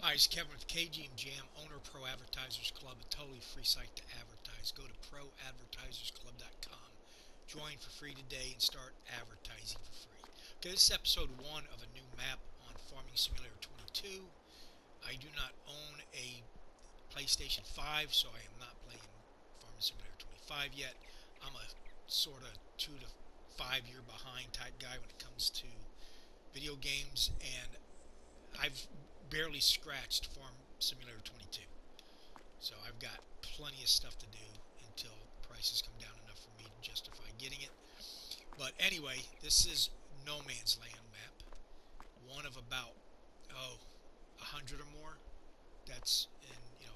Hi, it's Kevin with KGMJAM, owner of Pro Advertisers Club, a totally free site to advertise. Go to proadvertisersclub.com. Join for free today and start advertising for free. Okay, this is episode 1 of a new map on Farming Simulator 22. I do not own a PlayStation 5, so I am not playing Farming Simulator 25 yet. I'm a sort of 2 to 5 year behind type guy when it comes to video games, and I've barely scratched Farm Simulator 22. So I've got plenty of stuff to do until prices come down enough for me to justify getting it. But anyway, this is No Man's Land map. One of about, 100 or more. That's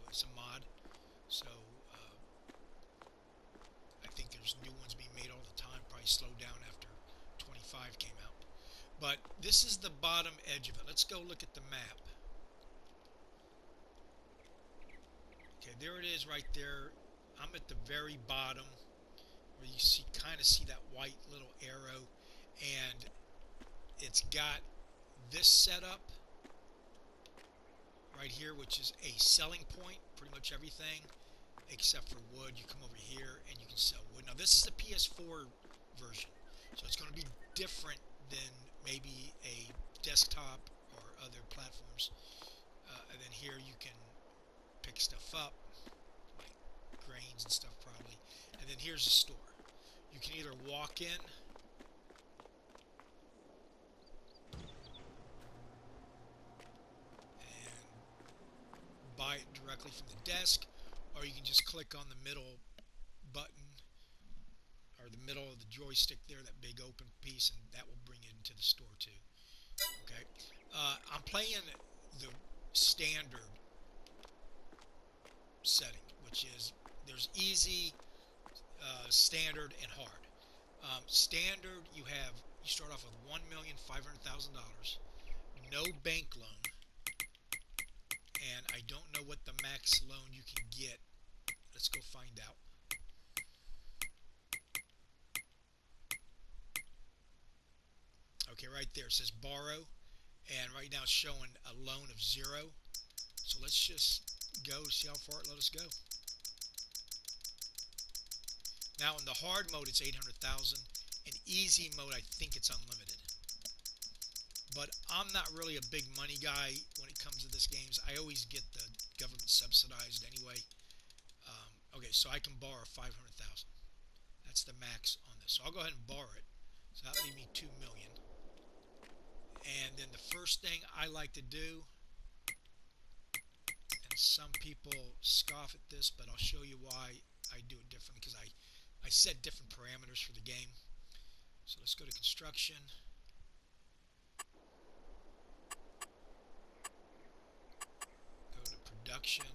it's a mod. So I think there's new ones being made all the time. Probably slowed down after 25 came out. But this is the bottom edge of it. Let's go look at the map. Okay, there it is right there. I'm at the very bottom where you kind of see that white little arrow, and it's got this setup right here, which is a selling point. Pretty much everything except for wood. You come over here and you can sell wood. Now this is the PS4 version, so it's going to be different than maybe a desktop or other platforms. And then here you can pick stuff up, like grains and stuff probably. And then here's the store. You can either walk in and buy it directly from the desk, or you can just click on the middle button or the middle of the joystick there, that big open piece, and that will bring it into the store too. Okay, I'm playing the standard setting, which is there's easy, standard, and hard. Standard, you start off with $1,500,000, no bank loan, and I don't know what the max loan you can get. Let's go find out. Okay, right there it says borrow, and right now it's showing a loan of 0. So let's just go see how far it let us go. Now in the hard mode it's 800,000. In easy mode I think it's unlimited. But I'm not really a big money guy when it comes to this games. I always get the government subsidized anyway. Okay, so I can borrow 500,000. That's the max on this. So I'll go ahead and borrow it. So that'll leave me 2 million. And then the first thing I like to do, and some people scoff at this, but I'll show you why I do it differently, because I set different parameters for the game. So let's go to construction. Go to production.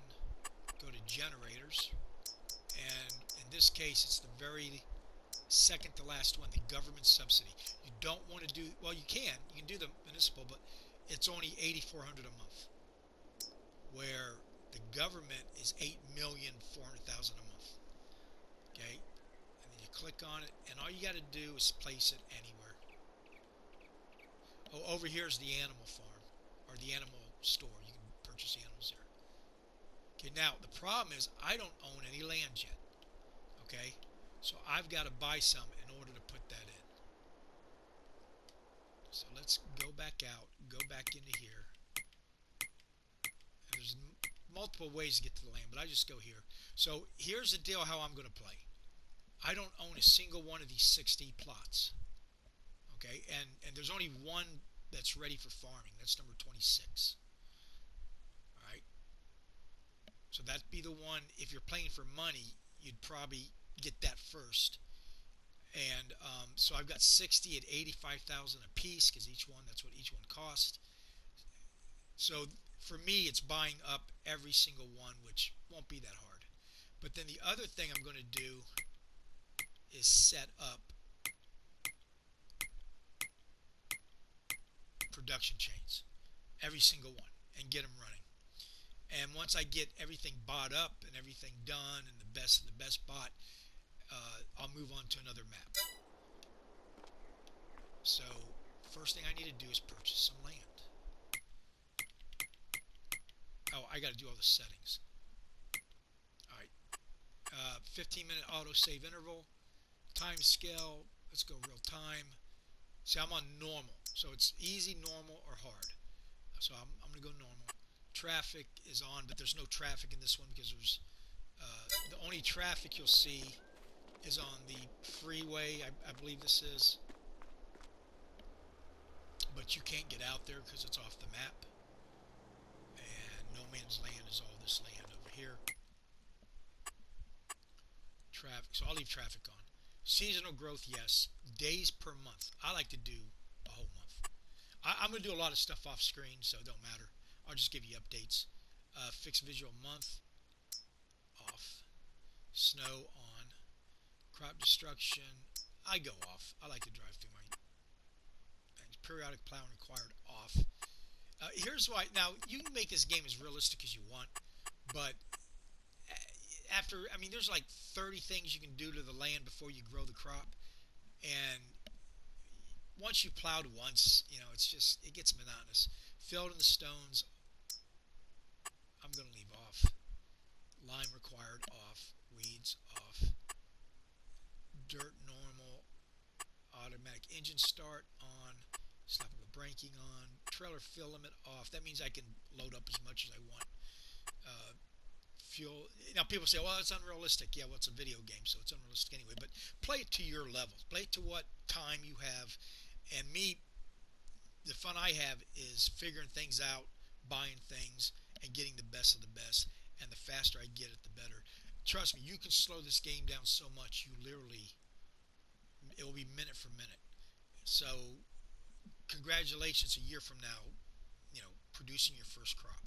Go to generators. And in this case, it's the very second to last one, the government subsidy. You don't want to do, well, you can do the municipal, but it's only 8,400 a month, where the government is 8,400,000 a month. Okay, and then you click on it, and all you got to do is place it anywhere. Oh, over here is the animal farm, or the animal store. You can purchase animals there. Okay, now the problem is I don't own any land yet. Okay, so I've got to buy some in order to put that in. So let's go back out, go back into here. There's multiple ways to get to the land, but I just go here. So here's the deal how I'm going to play. I don't own a single one of these 60 plots. Okay, and there's only one that's ready for farming. That's number 26. Alright, so that'd be the one, if you're playing for money, you'd probably get that first. And so I've got 60 at 85,000 a piece, because that's what each one costs. So for me, it's buying up every single one, which won't be that hard. But then the other thing I'm going to do is set up production chains, every single one, and get them running. And once I get everything bought up and everything done and the best of the best bought, I'll move on to another map. So first thing I need to do is purchase some land. I got to do all the settings. All right, 15-minute auto save interval, time scale. Let's go real time. See, I'm on normal, so it's easy, normal, or hard. So I'm going to go normal. Traffic is on, but there's no traffic in this one because there's the only traffic you'll see is on the freeway. I believe this is, but you can't get out there because it's off the map. And no man's land is all this land over here. Traffic, so I'll leave traffic on. Seasonal growth, yes. Days per month. I like to do a whole month. I'm going to do a lot of stuff off screen, so it don't matter. I'll just give you updates. Fixed visual month, off. Snow, on. Crop destruction, I go off. I like to drive through my things. Periodic plowing required, off. Here's why. Now, you can make this game as realistic as you want, but after, I mean, there's like 30 things you can do to the land before you grow the crop, and once you plowed once, you know, it's just, it gets monotonous. Filled in the stones, I'm going to leave off. Lime required, off. Weeds, off. Dirt, normal. Automatic engine start, on. Stoppable braking, on. Trailer fill limit, off. That means I can load up as much as I want. Fuel. Now people say, well, it's unrealistic. Yeah, well, it's a video game, so it's unrealistic anyway. But play it to your levels. Play it to what time you have. And me, the fun I have is figuring things out, buying things, and getting the best of the best. And the faster I get it, the better. Trust me, you can slow this game down so much, you literally, it will be minute for minute. So, congratulations a year from now, you know, producing your first crop,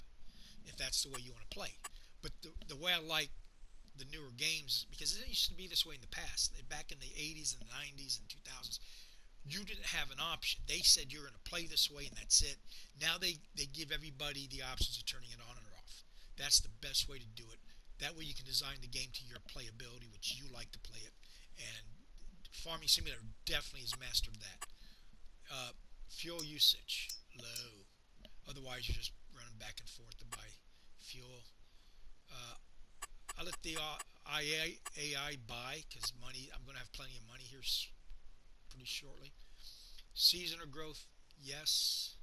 if that's the way you want to play. But the way I like the newer games, because it used to be this way in the past, back in the 80s and the 90s and 2000s, you didn't have an option. They said you're going to play this way and that's it. Now they give everybody the options of turning it on or off. That's the best way to do it. That way you can design the game to your playability, which you like to play it. And Farming Simulator definitely has mastered that. Fuel usage, low. Otherwise you're just running back and forth to buy fuel. I let the AI buy, because money, I'm going to have plenty of money here pretty shortly. Seasonal growth, yes.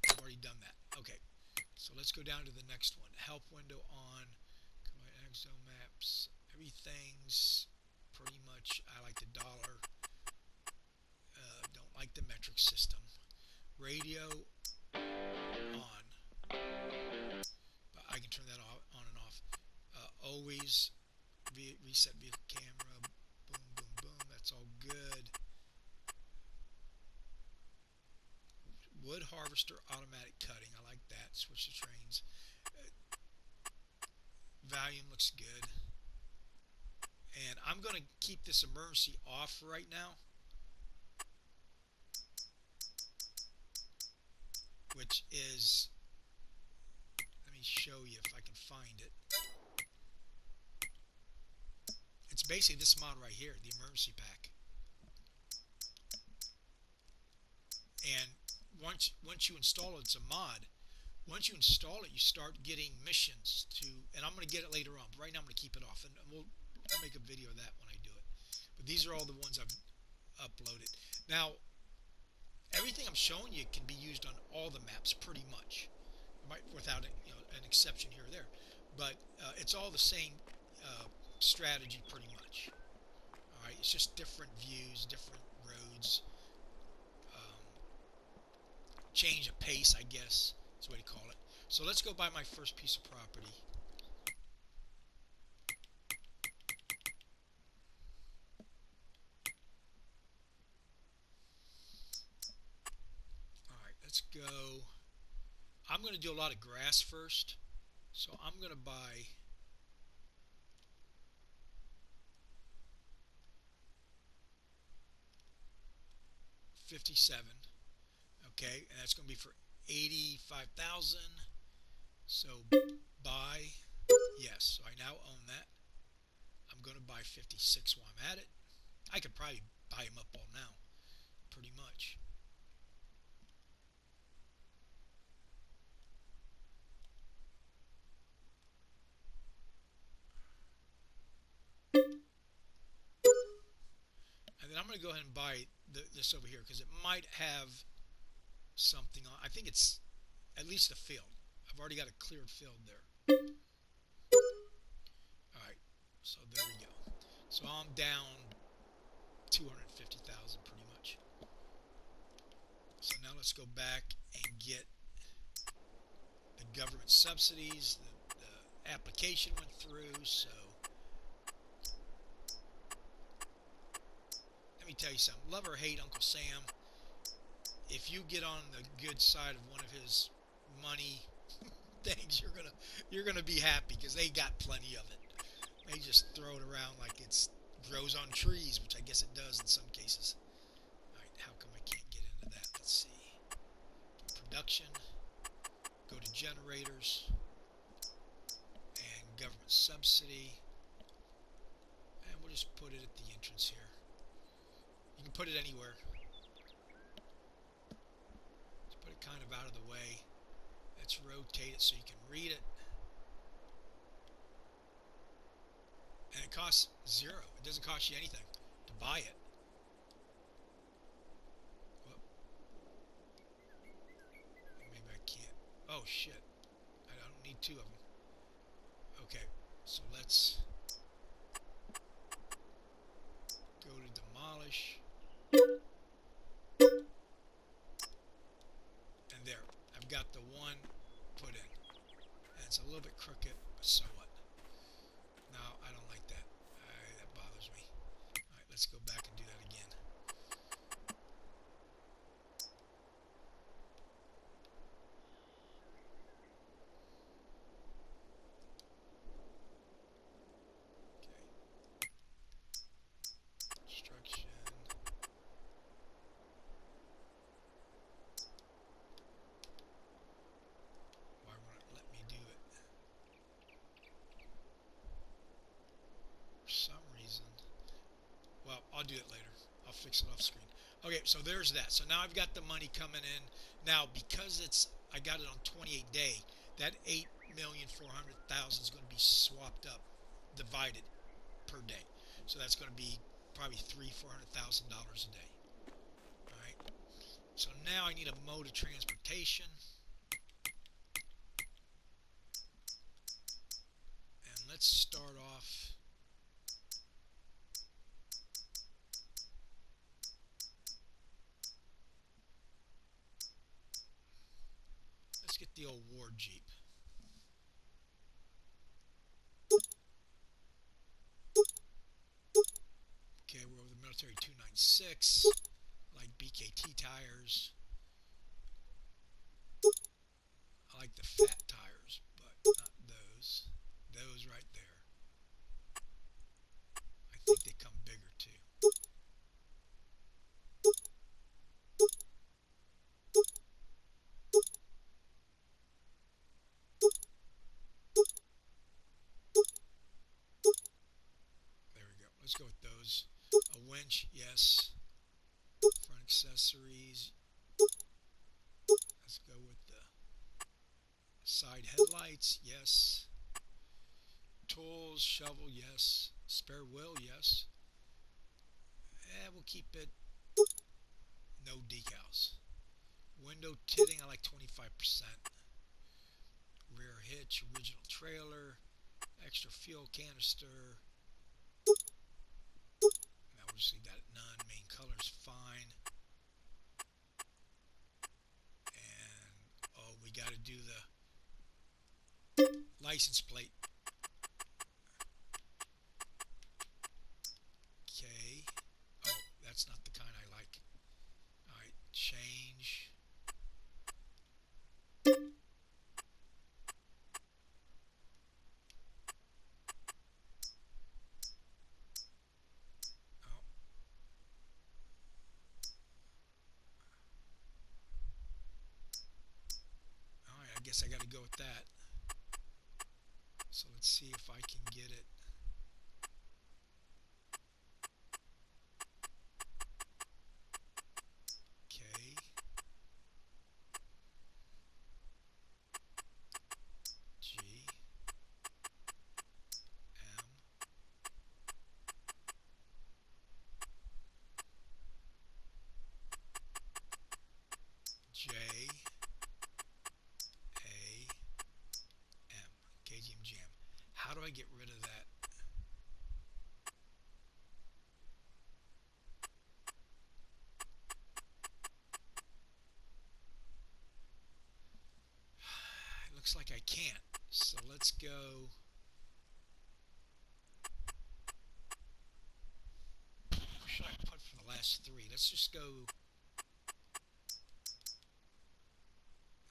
I've already done that. Okay, so let's go down to the next one. Help window on. Exo maps. Everything's pretty much, I like the dollar. Don't like the metric system. Radio, on. But I can turn that on and off. Always reset vehicle camera. Boom, boom, boom. That's all good. Wood harvester, automatic cutting. I like that. Switch to trains. Volume looks good. And I'm going to keep this emergency off right now, which is, let me show you if I can find it. It's basically this mod right here, the emergency pack. And once you install it, it's a mod. Once you install it, you start getting missions to, and I'm going to get it later on, but right now I'm going to keep it off, and I'll make a video of that when I do it. But these are all the ones I've uploaded. Now, everything I'm showing you can be used on all the maps pretty much, without an exception here or there. But it's all the same strategy pretty much. All right, it's just different views, different roads, change of pace, I guess is the way to call it. So let's go buy my first piece of property. Alright, let's go. I'm going to do a lot of grass first. So I'm going to buy $57. Okay, and that's going to be for 85,000. So buy, yes. So I now own that. I'm going to buy 56 while I'm at it. I could probably buy them up all now, pretty much. going to go ahead and buy this over here because it might have something on. I think it's at least a field. I've already got a cleared field there. Alright, so there we go. So I'm down 250,000 pretty much. So now let's go back and get the government subsidies. The application went through, so let me tell you something. Love or hate Uncle Sam, if you get on the good side of one of his money things, you're gonna be happy because they got plenty of it. They just throw it around like it's grows on trees, which I guess it does in some cases. Alright, how come I can't get into that? Let's see. Production. Go to generators. And government subsidy. And we'll just put it at the entrance here. You can put it anywhere. Let's put it kind of out of the way. Let's rotate it so you can read it. And it costs $0. It doesn't cost you anything to buy it. Whoop. Maybe I can't. Oh shit. I don't need two of them. Okay, so let's go to demolish. And there. I've got the one put in. And it's a little bit crooked, but so what? No, I don't like that. That bothers me. Alright, let's go back and do that again. Okay. Construction. Why won't it let me do it? For some reason. Well, I'll do it later. I'll fix it off screen. Okay, so there's that. So now I've got the money coming in. Now, because I got it on 28 day, that 8,400,000 is going to be swapped up, divided per day. So that's going to be probably $300,000-$400,000 a day. All right. So now I need a mode of transportation. And let's start off. Let's get the old war Jeep. Okay, we're over the military 296. I like BKT tires. I like the fat tires, but not those. Those right there. I think they come bigger too. There we go. Let's go with those. A winch, yes. Front accessories. Let's go with the side headlights, yes. Tools, shovel, yes. Spare wheel, yes. And we'll keep it no decals. Window tinting, I like 25%. Rear hitch, original trailer, extra fuel canister. Now we'll just leave that at none. Main color's fine. And oh, we got to do the license plate. Okay. Oh, that's not the kind I like. Alright, change. Oh. Alright, I guess I got to go with that. So let's see if I can get it. Okay. G. M. I get rid of that? It looks like I can't. So let's go. What should I put for the last three? Let's just go.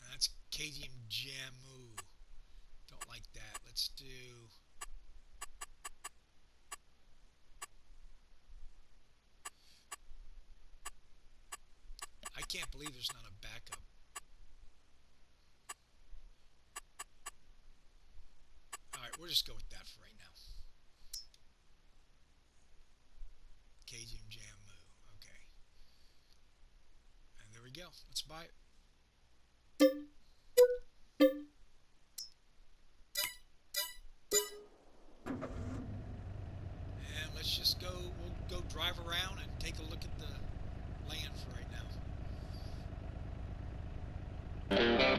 That's KGMJAM. Don't like that. Let's do. I can't believe there's not a backup. Alright, we'll just go with that for right now. KGMJAM. Okay. And there we go. Let's buy it. And let's just go, we'll go drive around and take a look at the land for right now. Here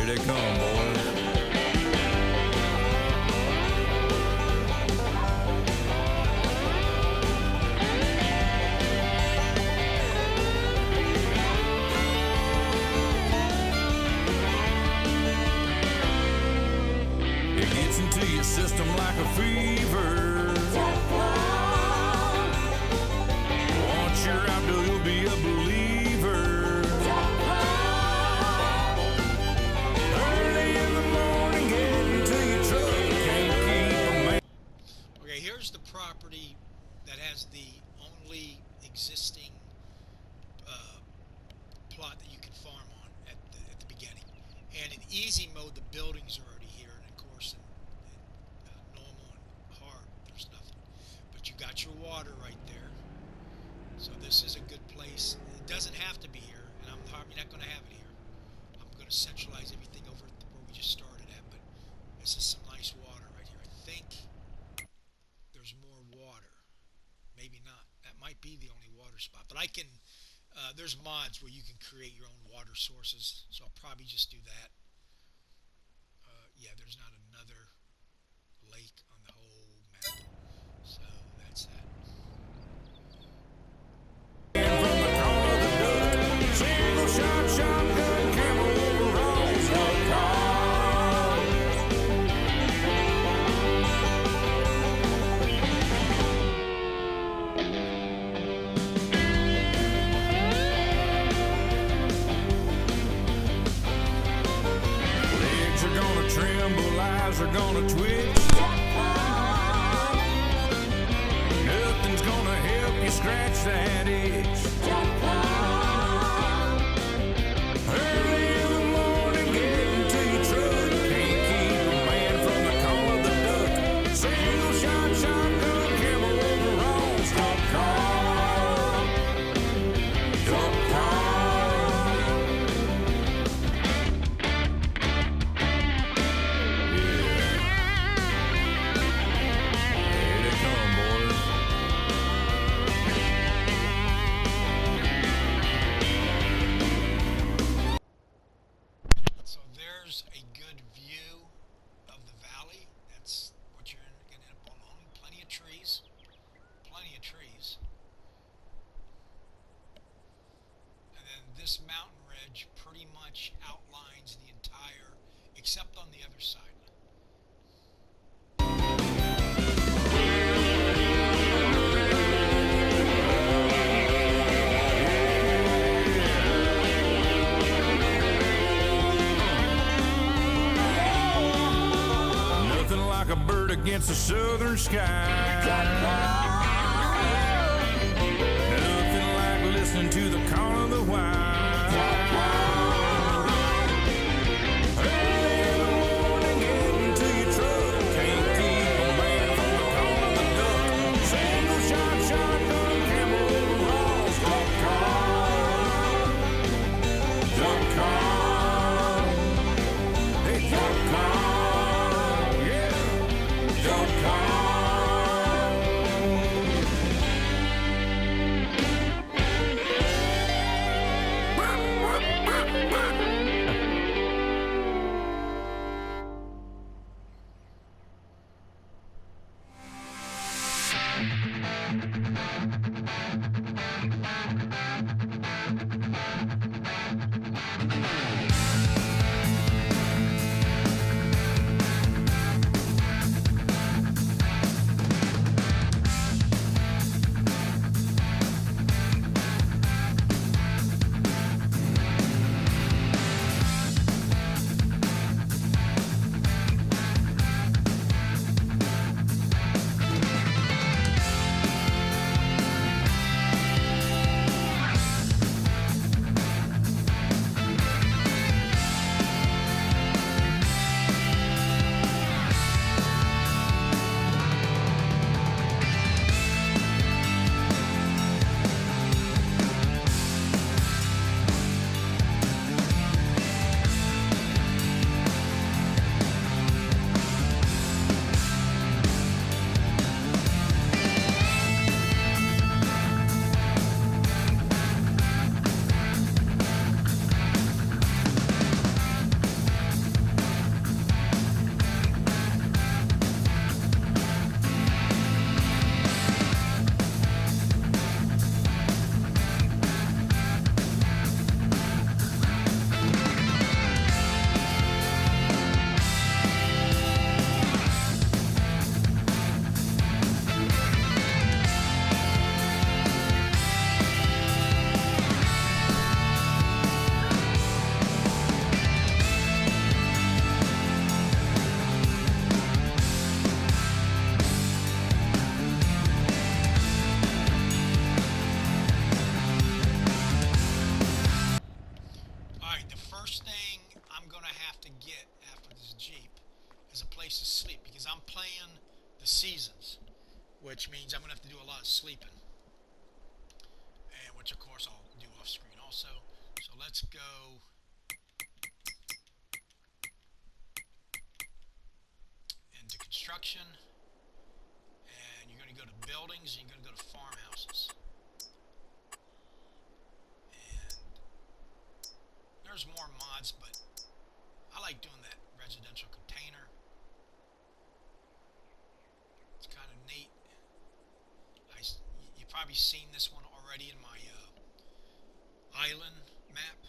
they come, boys. It gets into your system like a fever. Once you're out, you'll be a believer. Early in the morning, get into your truck. Can't keep a man. Okay, here's the property that has the only existing plot that you can farm on at the beginning. And in easy mode, the buildings are already here, and of course in normal and hard, there's nothing. But you got your water right there. So this is a good place. It doesn't have to be here, and I'm probably not going to have it here. I'm going to centralize everything over at where we just started at, but this is some nice water right here. I think there's more water. Maybe not. That might be the only water spot, but I can, there's mods where you can create your own water sources, so I'll probably just do that. Yeah, there's not another lake on the whole map, so that's that. Single shot, shotgun, camel overalls, duck call. Legs are gonna tremble, eyes are gonna twitch. Nothing's gonna help you scratch that itch. Early in the morning, get into your truck. Can't keep a man from the call of the duck. Single shot, shotgun, camel overalls, duck call. Duck call. Here they come, boys. So there's a good view of the valley. That's what you're going to end up on. Plenty of trees. Plenty of trees. And then this mountain ridge pretty much outlines the entire, except on the other side. Nothing like a bird against the southern sky. Nothing like listening to the call of the wild. Early in the morning, get into your truck. Can't keep a man from the call of the duck. Single shot, shotgun, camel overalls, duck call. Duck call. Hey, duck call. Yeah. Duck call. which means I'm going to have to do a lot of sleeping, and which of course I'll do off screen also. So let's go into construction, and you're going to go to buildings, and you're going to go to farmhouses. And there's more mods, but I like doing that residential container. It's kind of neat. You've probably seen this one already in my island map.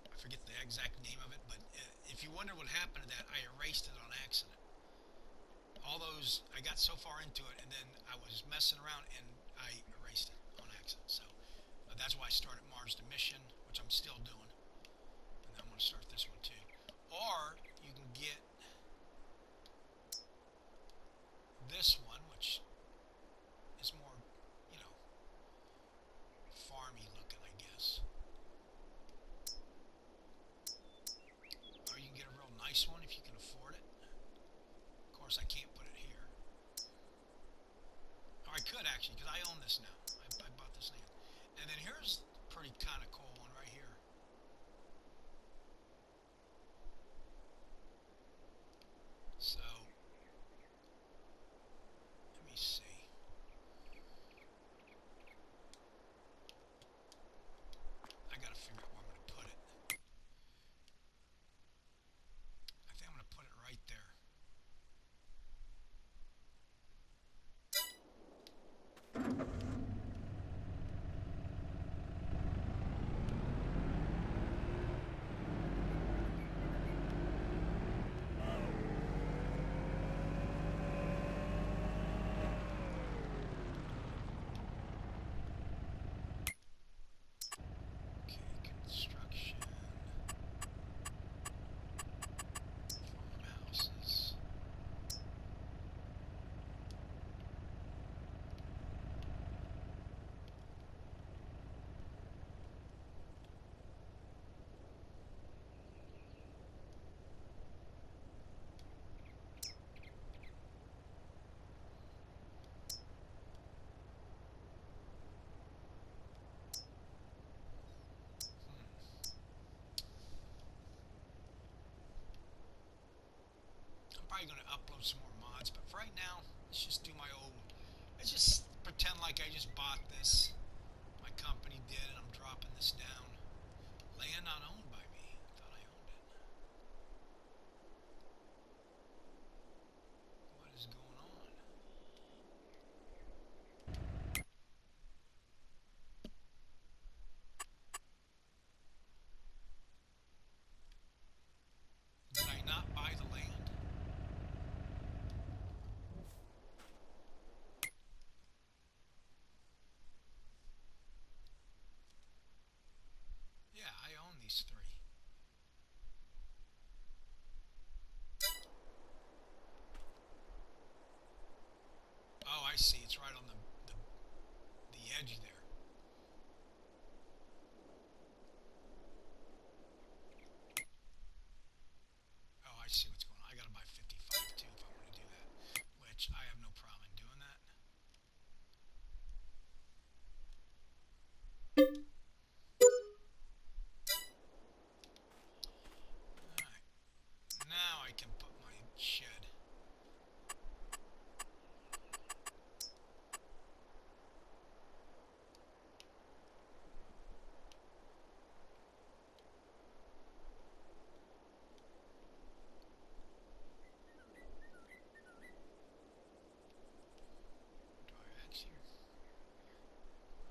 I forget the exact name of it, but if you wonder what happened to that, I erased it on accident. All those, I got so far into it, and then I was messing around, and I erased it on accident. So that's why I started Mars the Mission, which I'm still doing. And I'm going to start this one too. Or you can get this one, which is more, you know, farmy looking, I guess. Or you can get a real nice one if you can afford it. Of course, I can't put it here. Or I could actually, because I own this now. I bought this land. And then here's a pretty kind of cool one right here. So, let me see. I gotta figure out where I'm gonna put it. I think I'm gonna put it right there. Construction, farmhouses. I'm probably going to upload some more mods, but for right now, let's just do my old. Let's just pretend like I just bought this. My company did, and I'm dropping this down. Land not owned by me. I thought I owned it. What is going on? Did I not buy the land? Yeah, I own these three. Oh, I see. It's right on the edge there. Oh, I see what's going on. I gotta buy 55 too if I want to do that, which I have no problem in doing that. Alright. Now I can put my shed. Do I actually?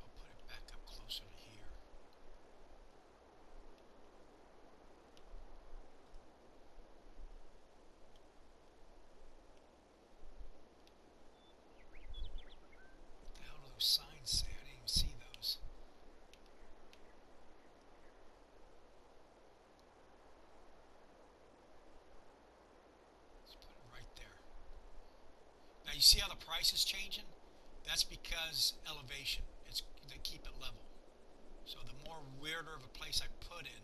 I'll put it back up closer to here. What the hell do those signs say? I didn't even see those. Let's put it right there. Now you see how the price is changing? That's because elevation. They keep it level. So the more weirder of a place I put in,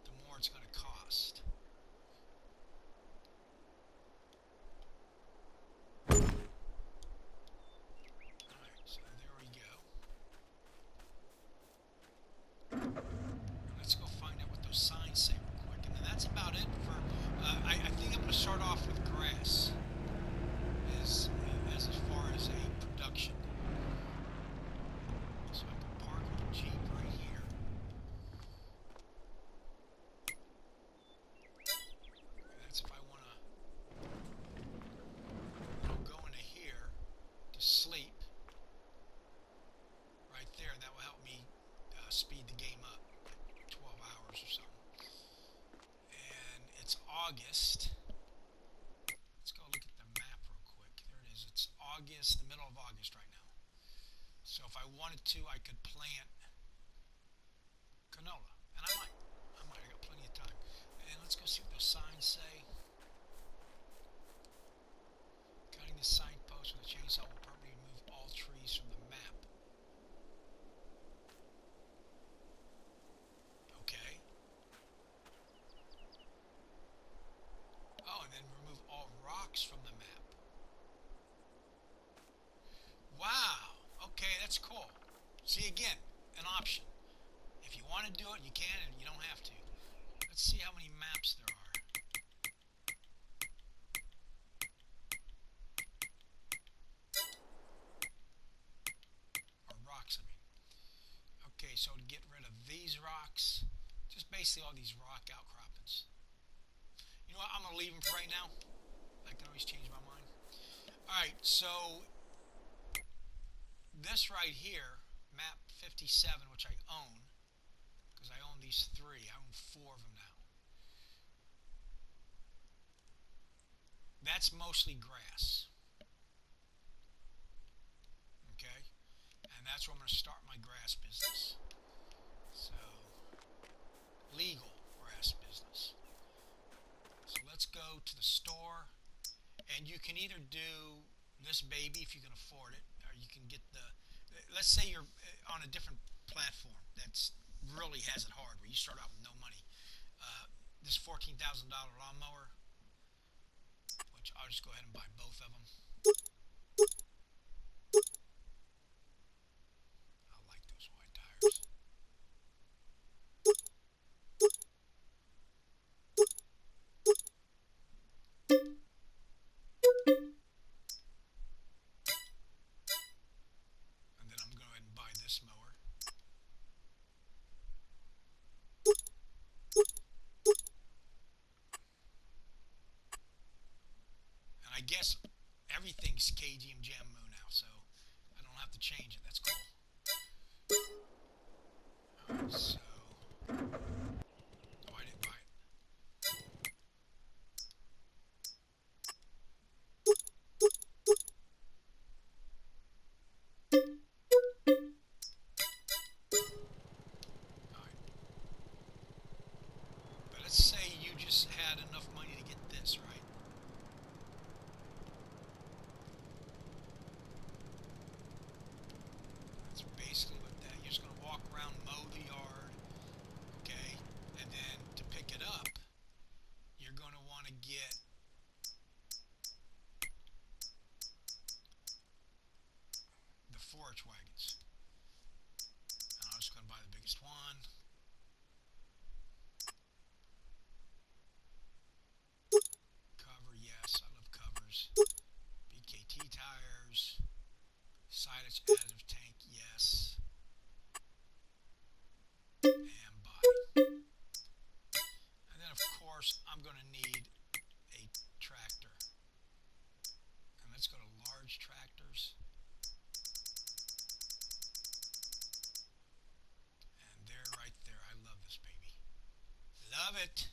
the more it's going to cost. speed the game up 12 hours or something. And it's August. Let's go look at the map real quick. There it is. It's August, the middle of August right now. So if I wanted to, I could plant canola. And I might. I got plenty of time. And let's go see what those signs say. Cutting the signpost with a chainsaw will permanently remove all trees from the map. Okay. Oh, and then remove all rocks from the map. Wow. Okay, that's cool. See, again, an option. If you want to do it, you can, and you don't have to. Let's see how many maps there are. Or rocks, I mean. Okay, so to get rid of these rocks, just basically all these rock outcroppings. You know what? I'm going to leave them for right now. I can always change my mind. Alright, so this right here, map 57, which I own, because I own these three. I own 4 of them now. That's mostly grass. Okay? And that's where I'm going to start my grass business. So, legal grass business. So let's go to the store. And you can either do this baby if you can afford it, or you can get the, let's say you're on a different platform that's really has it hard, where you start out with no money. This $14,000 lawnmower, which I'll just go ahead and buy both of them. I like those white tires. And then I'm going to go ahead and buy this mower. And I guess everything's KGMJAM now, so I don't have to change it. That's cool. Alright, so... Oh, I didn't buy it. Alright. But let's say you just had enough money to get this, right? That's basically what that. You're just going to walk around, mow the yard, okay? And then to pick it up, you're going to want to get the forage wagons. And I'm just going to buy the biggest one. Cover, yes, I love covers. BKT tires. Silage additive tank, yes. And buy. And then of course I'm going to need a tractor. And let's go to large tractors. And they're right there. I love this baby. Love it.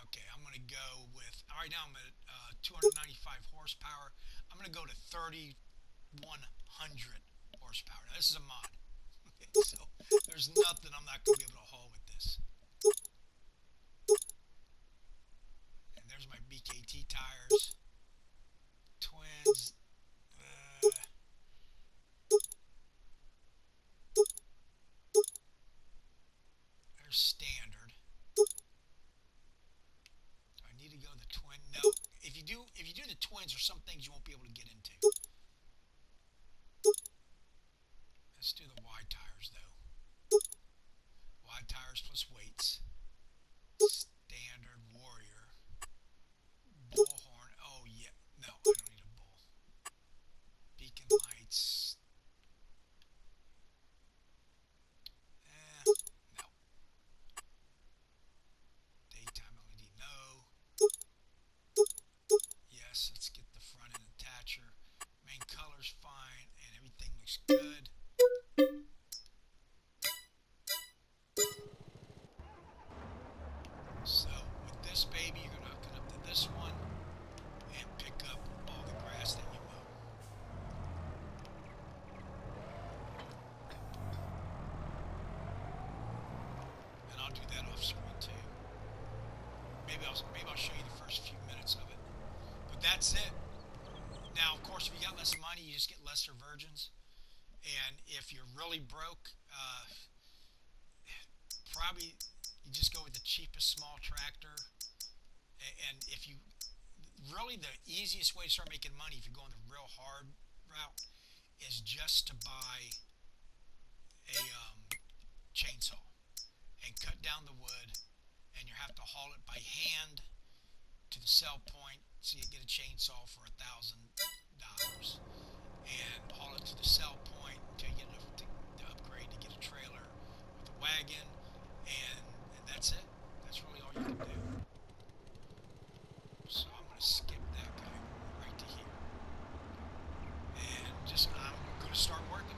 Okay, I'm going to go with, right now I'm at 295 horsepower. I'm going to go to 3,100 horsepower. Now this is a mod. Okay, so there's nothing I'm not going to be able to haul with this. And there's my BKT tires. Twins. They're standard. Do I need to go the twin? No. If you do the twins, there's some things you won't be able to get into. Let's do the wide tires though. Wide tires plus weights. Standard warrior. Bullhorn. Oh yeah. No, I don't need a bull. Beacon lights. No. Daytime LED. No. Yes, let's get the front end attacher. Main color's fine and everything looks good. that's it. Now, of course, if you got less money, you just get lesser versions. And if you're really broke, probably you just go with the cheapest small tractor. And if you really, the easiest way to start making money if you're going the real hard route is just to buy a chainsaw and cut down the wood, and you have to haul it by hand to the sell point. So you get a chainsaw for $1,000 and haul it to the sell point until you get enough to upgrade to get a trailer with a wagon, and that's it. That's really all you can do. So I'm going to skip that guy right to here, and just I'm going to start working.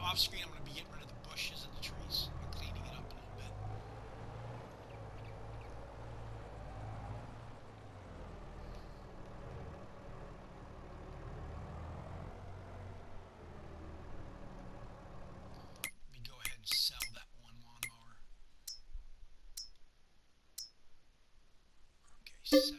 Off screen, I'm going to be getting rid of the bushes and the trees and cleaning it up a little bit. Let me go ahead and sell that one lawnmower. Okay, sell.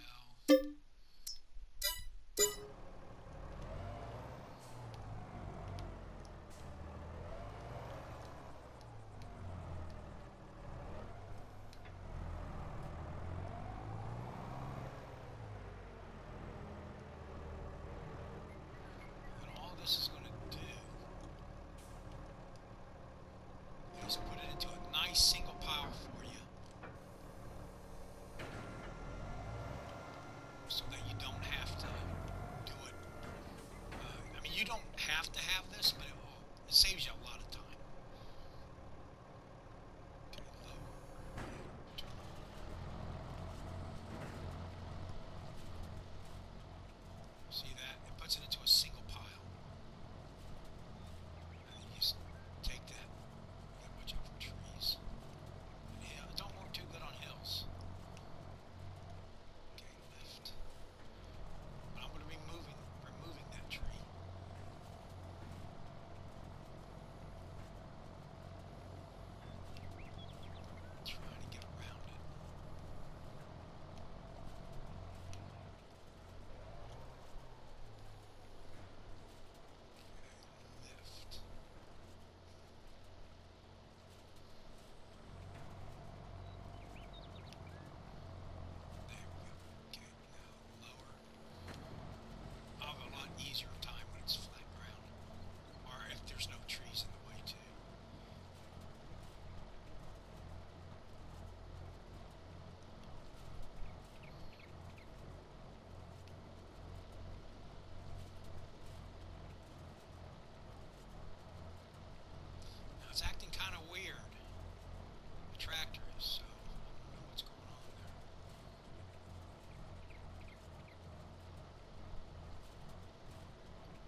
this is going to do is put it into a nice single pile for you, so that you don't have to do it. I mean, you don't have to have this, but it saves you a lot of time. Okay, lower. Turn on. See that? It puts it into a single pile. And then you just take that. You gotta watch out for trees. And it don't work too good on hills. Okay, left. But I'm going to be removing that tree. Trying to get around it. Okay, lift. There we go. Okay, now lower. I'll have a lot easier time when it's flat ground, or if there's no trees in the way too. Now it's acting kind of weird. The tractor is, so I don't know what's going on there.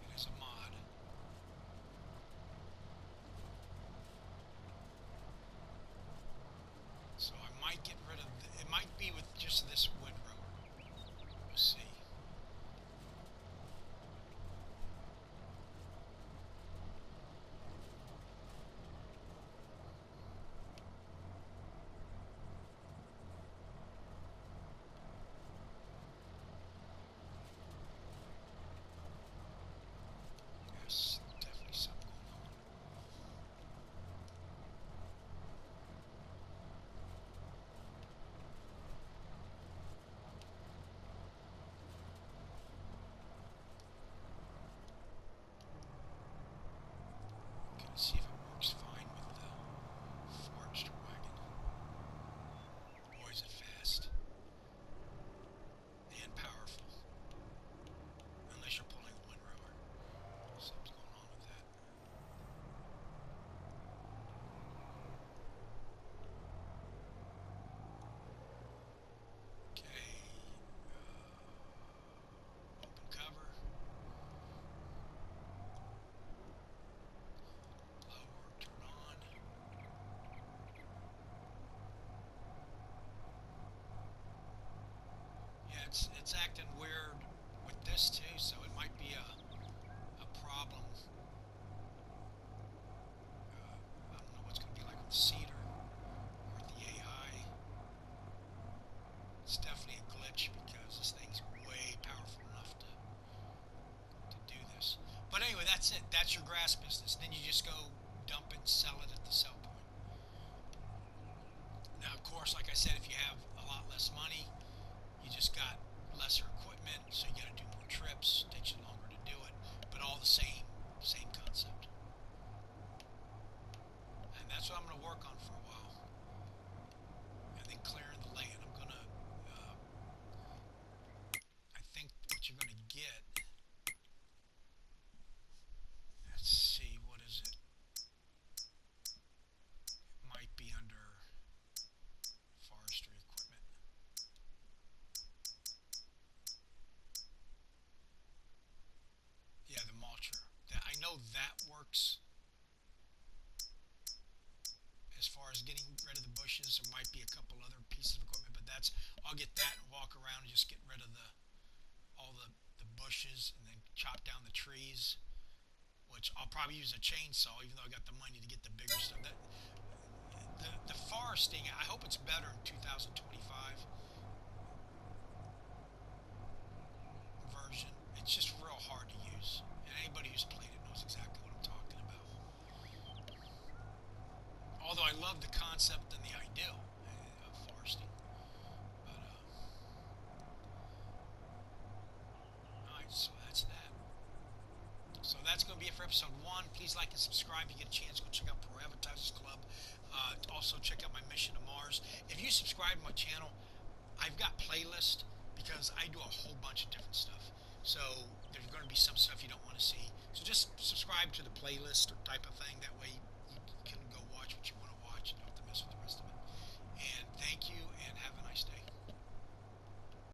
It is a mod. So I might get rid of it might be with just this wood rower. We'll see. Yes, definitely something going on. Okay, let's see if it works fine with the forged wagon. Boy, is it fast and powerful. Unless you're pulling the windrower. Something's going on with that. Okay. Open cover. Lower, turn on. Yeah, it's acting weird with this too, so it might be a problem. I don't know what's going to be like with Cedar or with the AI. It's definitely a glitch because this thing's way powerful enough to do this. But anyway, that's it. That's your grass business. Then you just go dump it, sell it at the sell point. Now, of course, like I said, if you have a lot less money, you just got lesser equipment, so you got to do more trips. Takes you longer to do it, but all the same concept. And that's what I'm going to work on for a while. And then clearing the land. I'm going to, I think what you're going to get, let's see, what is it? It might be under forestry equipment. Yeah, the mulcher. I know that works as far as getting rid of the bushes. There might be a couple other pieces of equipment, but I'll get that and walk around and just get rid of all the bushes and then chop down the trees, which I'll probably use a chainsaw, even though I got the money to get the bigger stuff. The foresting, I hope it's better in 2025 version. It's just real hard to use, and anybody who's played it knows exactly what I'm talking about. Although I love the concept and the idea of foresting, but alright, so that's that. So that's going for episode 1. Please like and subscribe. If you get a chance, go check out Pro Advertisers Club. Also, check out my Mission to Mars. If you subscribe to my channel, I've got playlists because I do a whole bunch of different stuff. So there's going to be some stuff you don't want to see. So just subscribe to the playlist or type of thing. That way you can go watch what you want.